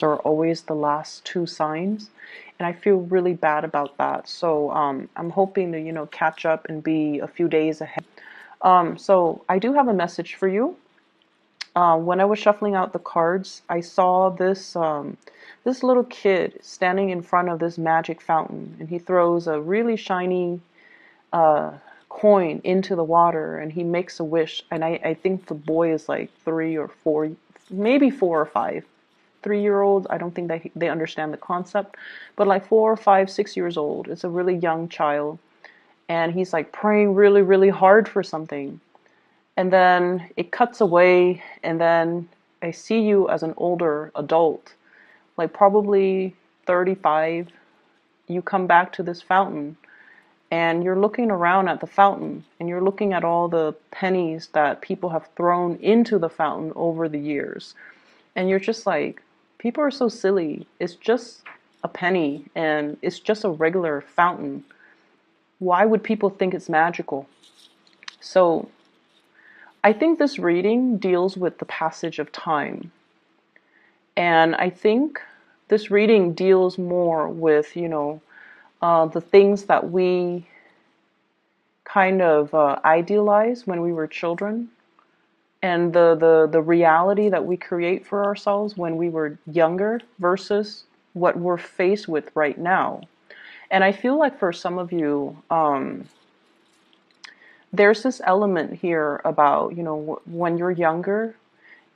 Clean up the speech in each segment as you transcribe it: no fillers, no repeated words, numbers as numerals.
are always the last two signs, and I feel really bad about that. So I'm hoping to, catch up and be a few days ahead. So I do have a message for you. When I was shuffling out the cards, I saw this little kid standing in front of this magic fountain, and he throws a really shiny uh, coin into the water, and he makes a wish. And I think the boy is like 3 or 4, maybe 4 or 5. 3 year olds, I don't think they understand the concept, but like 4 or 5, 6 years old. It's a really young child, and he's like praying really, really hard for something. And then it cuts away, and then I see you as an older adult, like probably 35. You come back to this fountain, and you're looking around at the fountain, and you're looking at all the pennies that people have thrown into the fountain over the years. And you're just like, people are so silly. It's just a penny, and it's just a regular fountain. Why would people think it's magical? So I think this reading deals with the passage of time. And I think this reading deals more with, the things that we kind of idealize when we were children, and the reality that we create for ourselves when we were younger versus what we're faced with right now. And I feel like for some of you, there's this element here about, when you're younger,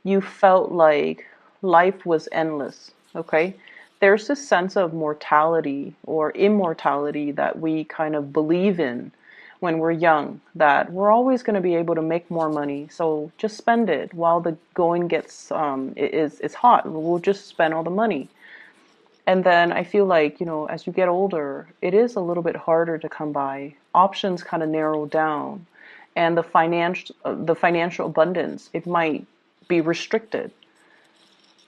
you felt like life was endless, okay? There's this sense of mortality or immortality that we kind of believe in when we're young, that we're always going to be able to make more money, so just spend it while the going gets it's hot. We'll just spend all the money. And then I feel like, as you get older, it is a little bit harder to come by. Options kind of narrow down, and the financial abundance, it might be restricted.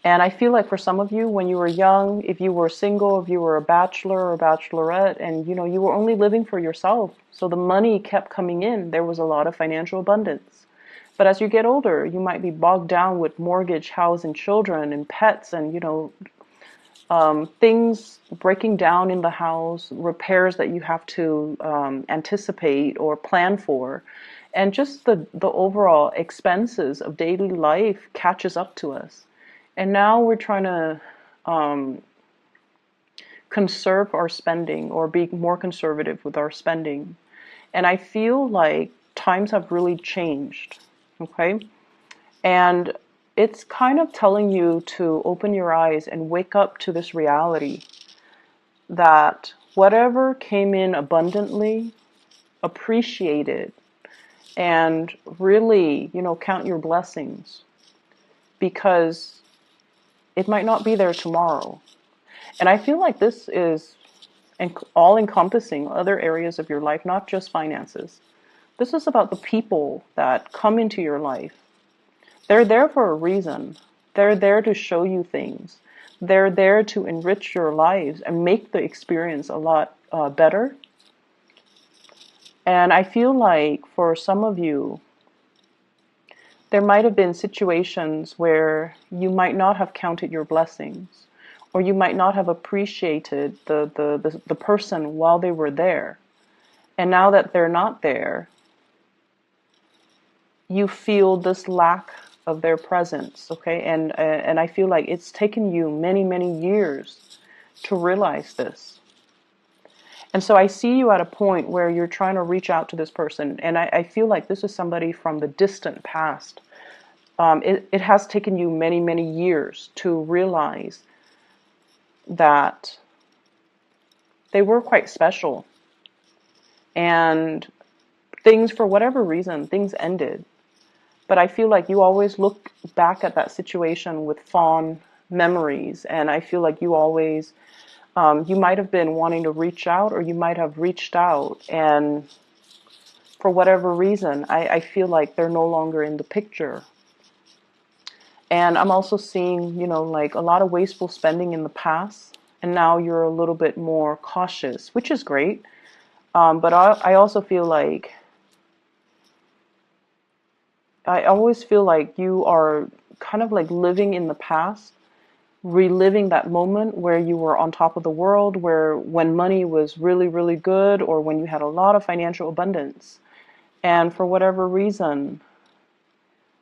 And I feel like for some of you, when you were young, if you were single, if you were a bachelor or a bachelorette, and you were only living for yourself, so the money kept coming in, there was a lot of financial abundance. But as you get older, you might be bogged down with mortgage, house, and children, and pets, and things breaking down in the house, repairs that you have to anticipate or plan for, and just the overall expenses of daily life catches up to us. And now we're trying to conserve our spending, or be more conservative with our spending. And I feel like times have really changed, okay? And it's kind of telling you to open your eyes and wake up to this reality that whatever came in abundantly, appreciate it, and really, count your blessings, because it might not be there tomorrow. And I feel like this is all encompassing other areas of your life, not just finances. This is about the people that come into your life. They're there for a reason. They're there to show you things. They're there to enrich your lives and make the experience a lot better. And I feel like for some of you, there might have been situations where you might not have counted your blessings, or you might not have appreciated the person while they were there. And now that they're not there, you feel this lack of their presence, okay? And I feel like it's taken you many, many years to realize this. And so I see you at a point where you're trying to reach out to this person, and I feel like this is somebody from the distant past. It has taken you many, many years to realize that they were quite special. And things, for whatever reason, things ended. But I feel like you always look back at that situation with fond memories. And I feel like you always, you might have been wanting to reach out, or you might have reached out. And for whatever reason, I feel like they're no longer in the picture. And I'm also seeing, like a lot of wasteful spending in the past. And now you're a little bit more cautious, which is great. But I also feel like, I always feel like you are kind of like living in the past reliving that moment where you were on top of the world, where when money was really, really good, or when you had a lot of financial abundance. And for whatever reason,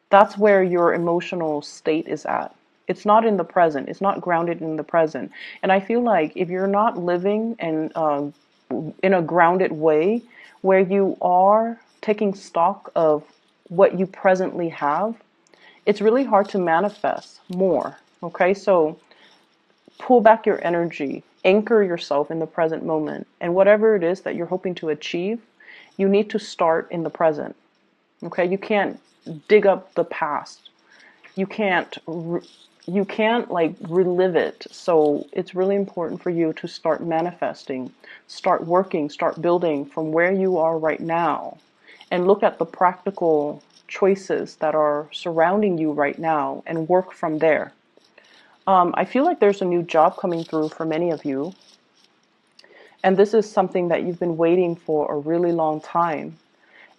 that's where your emotional state is at. It's not in the present. It's not grounded in the present. And I feel like if you're not living in a grounded way where you are taking stock of what you presently have, it's really hard to manifest more. Okay, so pull back your energy, anchor yourself in the present moment, and whatever it is that you're hoping to achieve, you need to start in the present. Okay, you can't dig up the past. You can't like relive it. So it's really important for you to start manifesting, start working, start building from where you are right now, and look at the practical choices that are surrounding you right now and work from there. I feel like there's a new job coming through for many of you, and this is something that you've been waiting for a really long time.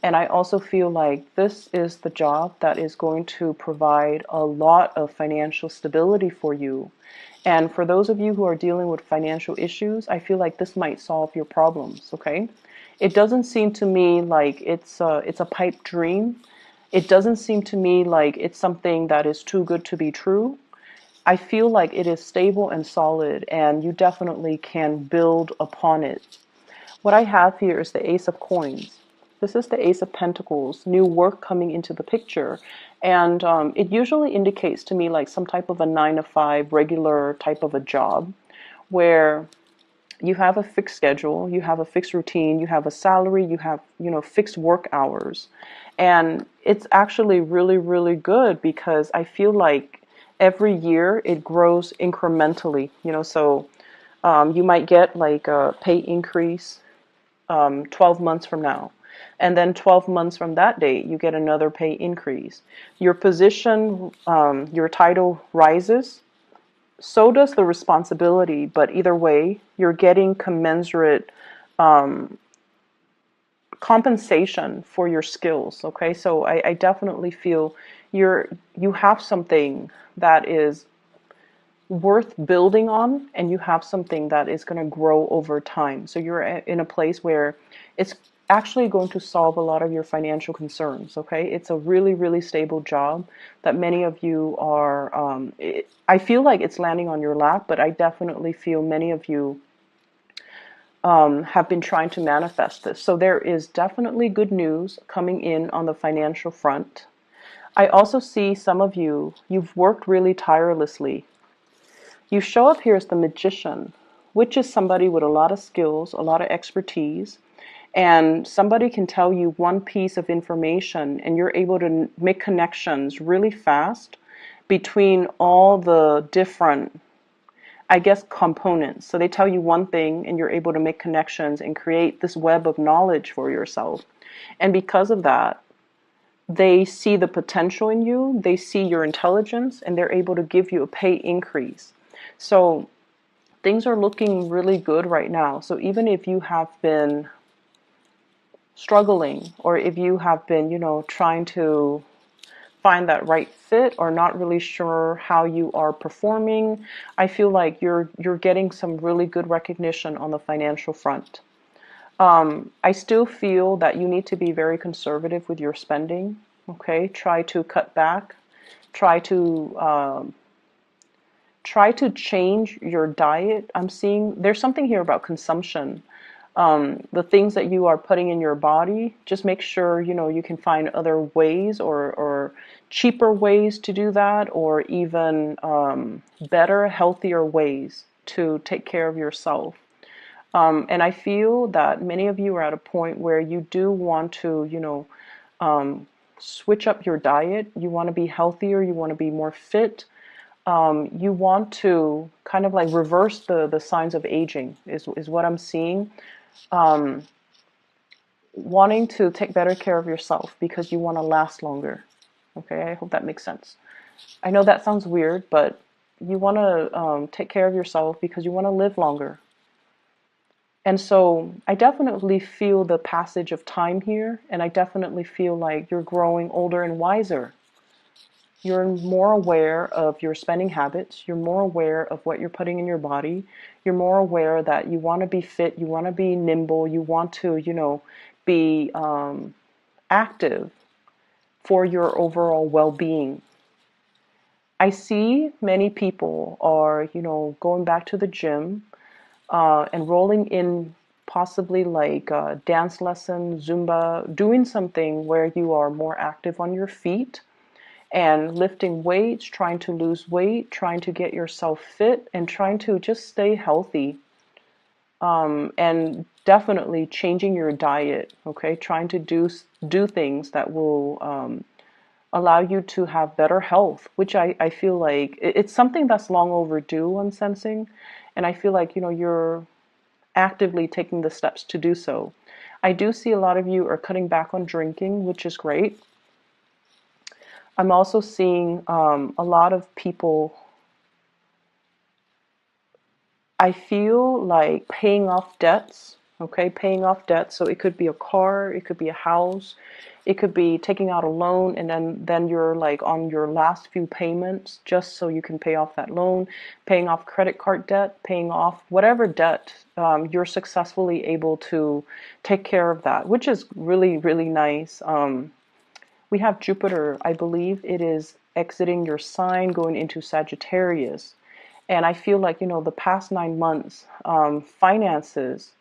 And I also feel like this is the job that is going to provide a lot of financial stability for you. And for those of you who are dealing with financial issues, I feel like this might solve your problems, okay? It doesn't seem to me like it's a pipe dream. It doesn't seem to me like it's something that is too good to be true. I feel like it is stable and solid, and you definitely can build upon it. What I have here is the Ace of Coins. This is the Ace of Pentacles, new work coming into the picture. And it usually indicates to me like some type of a 9 to 5 regular type of a job where you have a fixed schedule, you have a fixed routine, you have a salary, you have, fixed work hours. And it's actually really, really good because I feel like every year it grows incrementally, so you might get like a pay increase 12 months from now. And then 12 months from that date, you get another pay increase. Your position, your title rises. So does the responsibility. But either way, you're getting commensurate compensation for your skills. Okay, so I definitely feel you have something that is worth building on, and you have something that is going to grow over time. So you're in a place where it's actually going to solve a lot of your financial concerns. Okay, it's a really, really stable job that many of you are. I feel like it's landing on your lap, but I definitely feel many of you have been trying to manifest this. So there is definitely good news coming in on the financial front. I also see some of you've worked really tirelessly. You show up here as the Magician, which is somebody with a lot of skills, a lot of expertise, and somebody can tell you one piece of information and you're able to make connections really fast between all the different, I guess, components. So they tell you one thing and you're able to make connections and create this web of knowledge for yourself. And because of that, they see the potential in you, they see your intelligence, and they're able to give you a pay increase. So things are looking really good right now. So even if you have been struggling, or if you have been, trying to find that right fit or not really sure how you are performing, I feel like you're getting some really good recognition on the financial front. I still feel that you need to be very conservative with your spending. Okay, try to cut back, try to change your diet. I'm seeing there's something here about consumption. The things that you are putting in your body, just make sure you can find other ways or cheaper ways to do that, or even better, healthier ways to take care of yourself. And I feel that many of you are at a point where you do want to, switch up your diet. You want to be healthier. You want to be more fit. You want to kind of like reverse the signs of aging is what I'm seeing. Wanting to take better care of yourself because you want to last longer. Okay, I hope that makes sense. I know that sounds weird, but you want to take care of yourself because you want to live longer. And so I definitely feel the passage of time here, and I definitely feel like you're growing older and wiser. You're more aware of your spending habits. You're more aware of what you're putting in your body. You're more aware that you want to be fit, you want to be nimble, you want to, be active for your overall well-being. I see many people are, going back to the gym, enrolling in possibly like dance lessons, Zumba, doing something where you are more active on your feet and lifting weights, trying to lose weight, trying to get yourself fit, and trying to just stay healthy. And definitely changing your diet, okay? Trying to do things that will allow you to have better health, which I feel like it's something that's long overdue, I'm sensing. And I feel like, you're actively taking the steps to do so. I do see a lot of you are cutting back on drinking, which is great. I'm also seeing a lot of people, I feel like paying off debts, okay? Paying off debts. So it could be a car, it could be a house, it could be taking out a loan, and then you're like on your last few payments just so you can pay off that loan, paying off credit card debt, paying off whatever debt. You're successfully able to take care of that, which is really, really nice. We have Jupiter, I believe it is exiting your sign, going into Sagittarius. And I feel like, the past 9 months, finances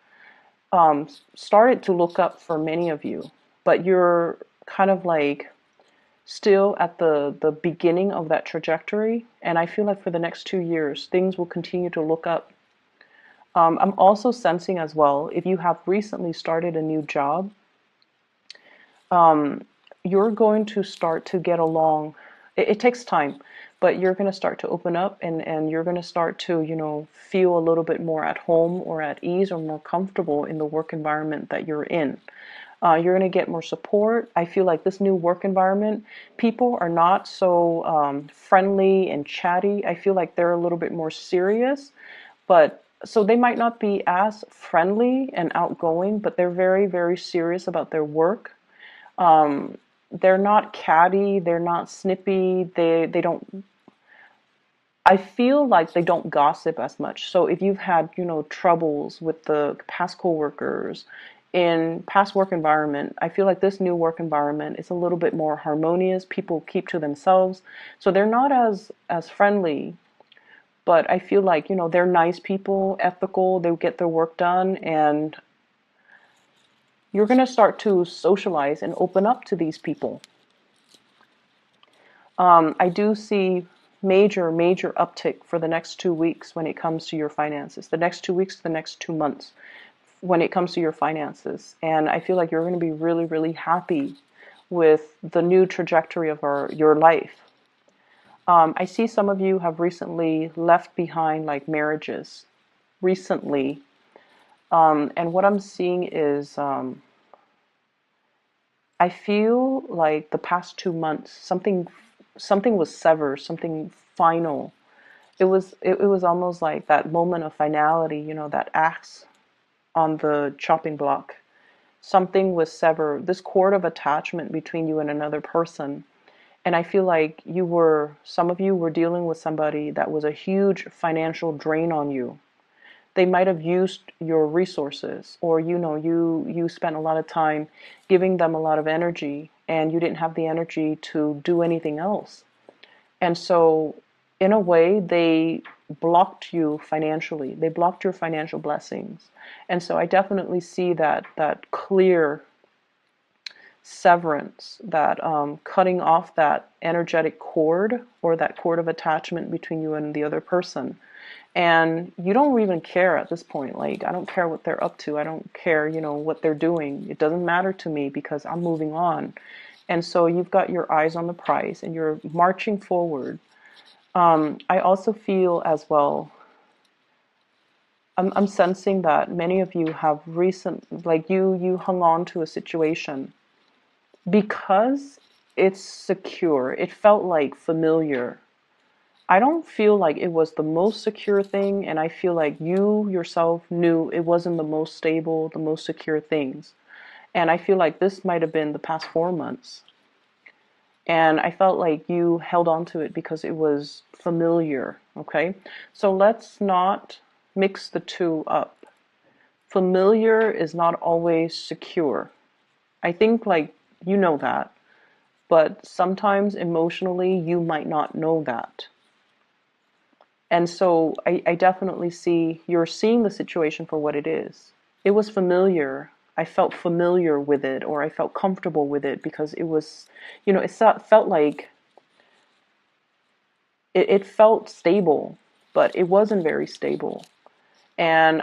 started to look up for many of you, but you're kind of like still at the beginning of that trajectory. And I feel like for the next 2 years, things will continue to look up. I'm also sensing as well, if you have recently started a new job, you're going to start to get along. It takes time, but you're going to start to open up, and you're going to start to, feel a little bit more at home or at ease or more comfortable in the work environment that you're in. You're going to get more support. I feel like this new work environment, people are not so friendly and chatty. I feel like they're a little bit more serious, but so they might not be as friendly and outgoing, but they're very, very serious about their work. They're not catty, they're not snippy, they don't, I feel like they don't gossip as much. So if you've had, troubles with the past coworkers in past work environment, I feel like this new work environment is a little bit more harmonious. People keep to themselves. So they're not as friendly, but I feel like, they're nice people, ethical, they get their work done, and you're going to start to socialize and open up to these people. I do see major, major uptick for the next 2 weeks when it comes to your finances. The next 2 weeks, the next 2 months when it comes to your finances. And I feel like you're going to be really, really happy with the new trajectory of your life. I see some of you have recently left behind like marriages recently. And what I'm seeing is I feel like the past 2 months, something was severed, something final. It was almost like that moment of finality, that axe on the chopping block. Something was severed, this cord of attachment between you and another person. And I feel like some of you were dealing with somebody that was a huge financial drain on you. They might have used your resources, or you spent a lot of time giving them a lot of energy, and you didn't have the energy to do anything else. And so in a way, they blocked you financially. They blocked your financial blessings. And so I definitely see that clear severance, that cutting off that energetic cord, or that cord of attachment between you and the other person. And you don't even care at this point. Like, I don't care what they're up to. I don't care, what they're doing. It doesn't matter to me because I'm moving on. And so you've got your eyes on the prize and you're marching forward. I also feel as well, I'm sensing that many of you have you hung on to a situation because it's secure. It felt like familiar. I don't feel like it was the most secure thing, and I feel like you yourself knew it wasn't the most stable, the most secure things. And I feel like this might have been the past 4 months. And I felt like you held on to it because it was familiar, okay? So let's not mix the two up. Familiar is not always secure. I think, like, you know that, but sometimes emotionally you might not know that. And so I definitely see you're seeing the situation for what it is. It was familiar. I felt familiar with it, or I felt comfortable with it because it was, it felt like it felt stable, but it wasn't very stable. And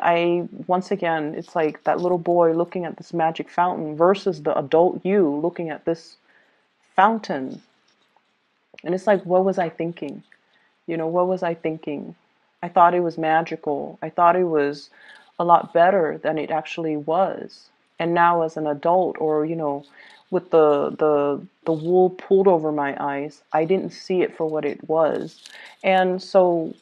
once again, it's like that little boy looking at this magic fountain versus the adult you looking at this fountain. And it's like, what was I thinking? What was I thinking? I thought it was magical. I thought it was a lot better than it actually was. And now as an adult, or, with the wool pulled over my eyes, I didn't see it for what it was. And so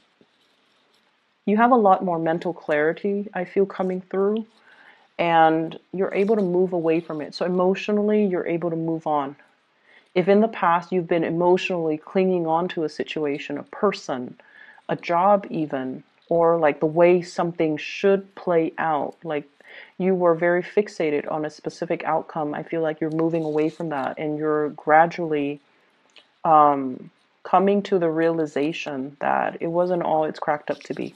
you have a lot more mental clarity, I feel, coming through, and you're able to move away from it. So emotionally, you're able to move on. If in the past you've been emotionally clinging on to a situation, a person, a job even, or like the way something should play out, like you were very fixated on a specific outcome, I feel like you're moving away from that, and you're gradually coming to the realization that it wasn't all it's cracked up to be.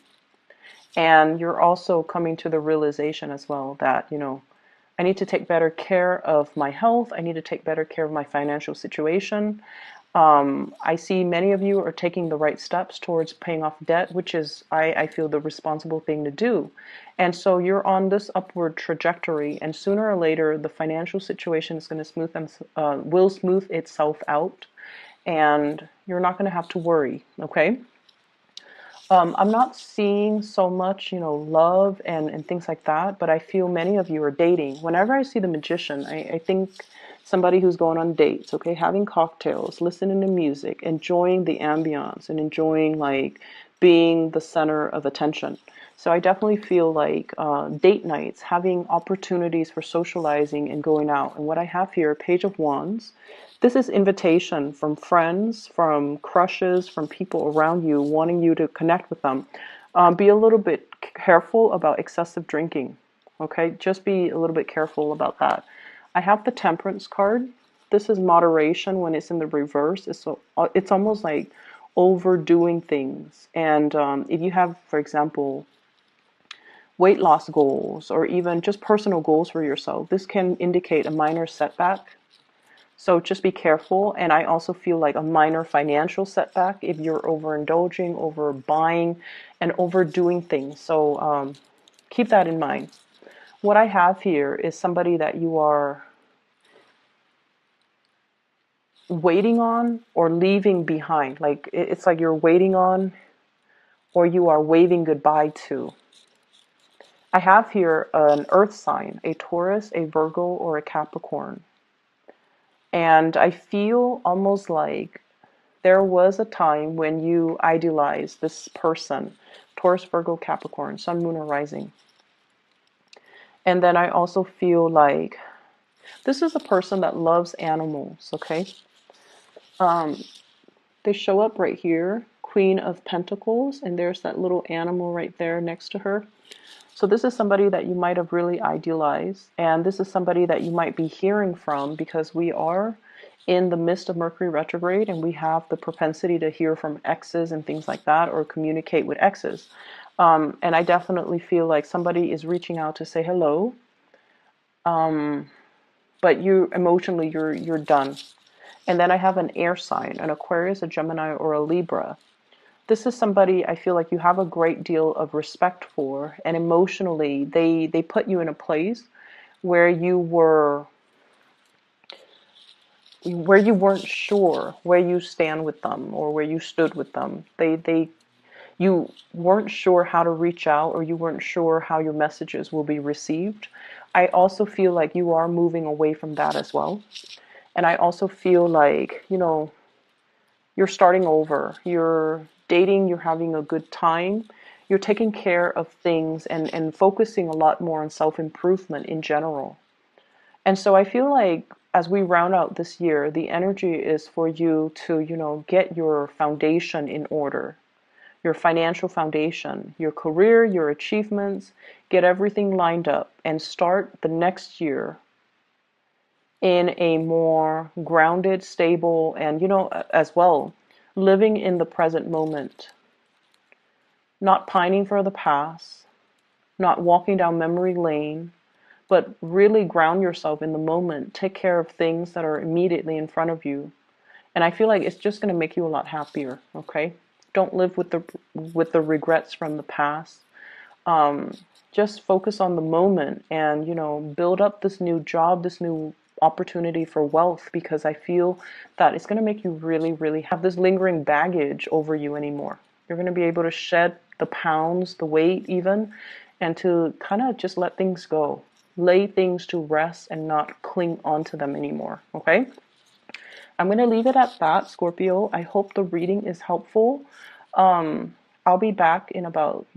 And you're also coming to the realization as well that, I need to take better care of my health. I need to take better care of my financial situation. I see many of you are taking the right steps towards paying off debt, which is, I feel, the responsible thing to do. And so you're on this upward trajectory, and sooner or later, the financial situation is going to will smooth itself out, and you're not going to have to worry, okay? I'm not seeing so much, love and things like that, but I feel many of you are dating. Whenever I see the magician, I think somebody who's going on dates, okay, having cocktails, listening to music, enjoying the ambiance, and enjoying, like, being the center of attention. So I definitely feel like date nights, having opportunities for socializing and going out. And what I have here, Page of Wands. This is invitation from friends, from crushes, from people around you wanting you to connect with them. Be a little bit careful about excessive drinking, okay? Just be a little bit careful about that. I have the Temperance card. This is moderation when it's in the reverse. It's almost like overdoing things. And if you have, for example, weight loss goals, or even just personal goals for yourself, this can indicate a minor setback. So just be careful. And I also feel like a minor financial setback if you're overindulging, overbuying, and overdoing things. So keep that in mind. What I have here is somebody that you are waiting on or leaving behind. Like it's like you're waiting on, or you are waving goodbye to. I have here an earth sign, a Taurus, a Virgo, or a Capricorn. And I feel almost like there was a time when you idealized this person, Taurus, Virgo, Capricorn, Sun, Moon, or Rising. And then I also feel like this is a person that loves animals, okay? They show up right here, Queen of Pentacles, and there's that little animal right there next to her. So this is somebody that you might have really idealized, and this is somebody that you might be hearing from, because we are in the midst of Mercury retrograde, and we have the propensity to hear from exes and things like that, or communicate with exes. And I definitely feel like somebody is reaching out to say hello, but you emotionally you're done. And then I have an air sign, an Aquarius, a Gemini, or a Libra. This is somebody I feel like you have a great deal of respect for, and emotionally they put you in a place where you weren't sure where you stand with them, or where you stood with them. You weren't sure how to reach out, or you weren't sure how your messages will be received. I also feel like you are moving away from that as well. And I also feel like, you're starting over. You're dating, you're having a good time. You're taking care of things and focusing a lot more on self-improvement in general. And so I feel like as we round out this year, the energy is for you to, get your foundation in order, your financial foundation, your career, your achievements, get everything lined up and start the next year in a more grounded, stable, and, as well, living in the present moment, not pining for the past, not walking down memory lane, but really ground yourself in the moment. Take care of things that are immediately in front of you. And I feel like it's just going to make you a lot happier, okay? Don't live with the regrets from the past. Just focus on the moment and, build up this new job, this new opportunity for wealth, because I feel that it's going to make you really, really have this lingering baggage over you anymore. You're going to be able to shed the pounds, the weight even, and to kind of just let things go. Lay things to rest and not cling onto them anymore, okay? I'm going to leave it at that, Scorpio. I hope the reading is helpful. I'll be back in about,